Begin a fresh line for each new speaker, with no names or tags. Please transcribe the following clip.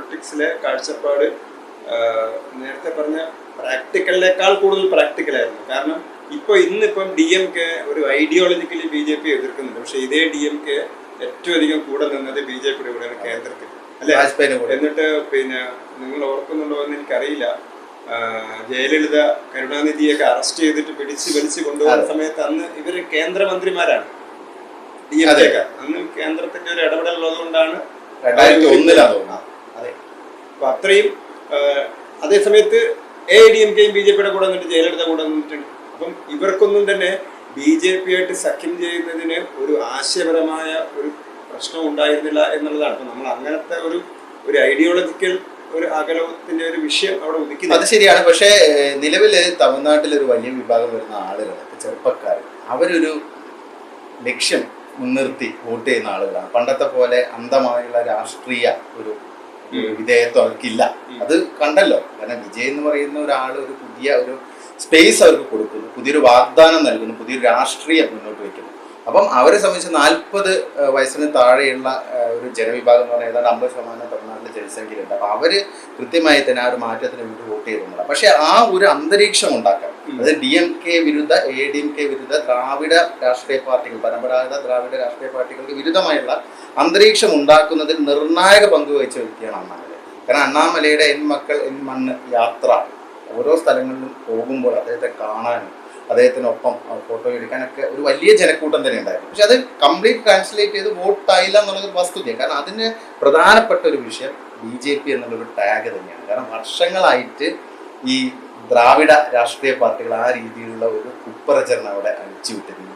പൊളിറ്റിക്സിലെ കാഴ്ചപ്പാട് നേരത്തെ പറഞ്ഞ പ്രാക്ടിക്കലിനേക്കാൾ കൂടുതൽ പ്രാക്ടിക്കലായിരുന്നു. കാരണം ഇന്നിപ്പം DMK ഒരു ഐഡിയോളജിക്കലി BJP എതിർക്കുന്നുണ്ട്. പക്ഷെ ഇതേ DMK ഏറ്റവും അധികം കൂടെ നിന്നത് BJPയുടെ കൂടെയാണ് കേന്ദ്രത്തിൽ, അല്ലെ? എന്നിട്ട് പിന്നെ നിങ്ങൾ ഓർക്കുന്നുണ്ടോ എന്ന് എനിക്കറിയില്ല, ജയലളിത കരുണാനിധിയൊക്കെ അറസ്റ്റ് ചെയ്തിട്ട് വലിച്ചു കൊണ്ടുപോകുന്ന സമയത്ത് അന്ന് ഇവര് കേന്ദ്രമന്ത്രിമാരാണ് DMK. അന്ന് കേന്ദ്രത്തിന്റെ ഒരു ഇടപെടൽ ഉള്ളതുകൊണ്ടാണ്
2001
അപ്പൊ അത്രയും. അതേ സമയത്ത് AIDMKയും BJPയുടെ കൂടെ നിന്നിട്ട് ജയലളിത കൂടെ നിന്നിട്ടുണ്ട്. അപ്പം ഇവർക്കൊന്നും തന്നെ BJP-ആയിട്ട് സഖ്യം ചെയ്യുന്നതിന് ഒരു ആശയപരമായ ഒരു പ്രശ്നം ഉണ്ടായിരുന്നില്ല എന്നുള്ളതാണ്. അപ്പൊ നമ്മൾ അങ്ങനത്തെ ഒരു ഐഡിയോളജിക്കൽ ഒരു അകലത്തിന്റെ ഒരു വിഷയം അവിടെ ഉദിക്കുന്നത്.
അത് ശരിയാണ്. പക്ഷേ നിലവില് തമിഴ്നാട്ടിലൊരു വലിയ വിഭാഗം വരുന്ന ആളുകൾ, ചെറുപ്പക്കാർ, അവരൊരു ലക്ഷ്യം മുൻനിർത്തി വോട്ട് ചെയ്യുന്ന ആളുകളാണ്. പണ്ടത്തെ പോലെ അന്ധമായുള്ള രാഷ്ട്രീയ ഒരു വിധേയത്വം അവർക്കില്ല. അത് കണ്ടല്ലോ. കാരണം വിജയ് എന്ന് പറയുന്ന ഒരാൾ ഒരു പുതിയ ഒരു സ്പേസ് അവർക്ക് കൊടുക്കുന്നു, പുതിയൊരു വാഗ്ദാനം നൽകുന്നു, പുതിയൊരു രാഷ്ട്രീയം മുന്നോട്ട് വയ്ക്കുന്നു. അപ്പം അവരെ സംബന്ധിച്ച് 40 വയസ്സിന് താഴെയുള്ള ഒരു ജനവിഭാഗം എന്ന് പറഞ്ഞാൽ ഏതാണ്ട് 50% തമിഴ്നാട്ടിലെ ജനസംഖ്യയിലുണ്ട്. അപ്പം അവർ കൃത്യമായി തന്നെ ആ ഒരു മാറ്റത്തിന് വേണ്ടി വോട്ട് ചെയ്യുന്നുണ്ട്. പക്ഷെ ആ ഒരു അന്തരീക്ഷം ഉണ്ടാക്കാം, അതായത് DMK വിരുദ്ധ AIDMK വിരുദ്ധ ദ്രാവിഡ രാഷ്ട്രീയ പാർട്ടികൾ, പരമ്പരാഗത ദ്രാവിഡ രാഷ്ട്രീയ പാർട്ടികൾക്ക് വിരുദ്ധമായുള്ള അന്തരീക്ഷം ഉണ്ടാക്കുന്നതിൽ നിർണായക പങ്ക് വഹിച്ച വ്യക്തിയാണ് അണ്ണാമലൈ. കാരണം അണ്ണാമലയുടെ എൻ മക്കൾ എൻ മണ്ണ് യാത്ര ഓരോ സ്ഥലങ്ങളിലും പോകുമ്പോൾ അദ്ദേഹത്തെ കാണാനും അദ്ദേഹത്തിനൊപ്പം ഫോട്ടോ എടുക്കാനൊക്കെ ഒരു വലിയ ജനക്കൂട്ടം തന്നെ ഉണ്ടായിരുന്നു. പക്ഷെ അത് കംപ്ലീറ്റ് ട്രാൻസ്ലേറ്റ് ചെയ്ത് വോട്ടായില്ല എന്നുള്ളത് വസ്തുതയാണ്. കാരണം അതിന് പ്രധാനപ്പെട്ട ഒരു വിഷയം BJP എന്നുള്ളൊരു ടാഗ് തന്നെയാണ്. കാരണം വർഷങ്ങളായിട്ട് ഈ ദ്രാവിഡ രാഷ്ട്രീയ പാർട്ടികൾ ആ രീതിയിലുള്ള ഒരു കുപ്രചരണം അവിടെ അഴിച്ചുവിട്ടിരുന്നു.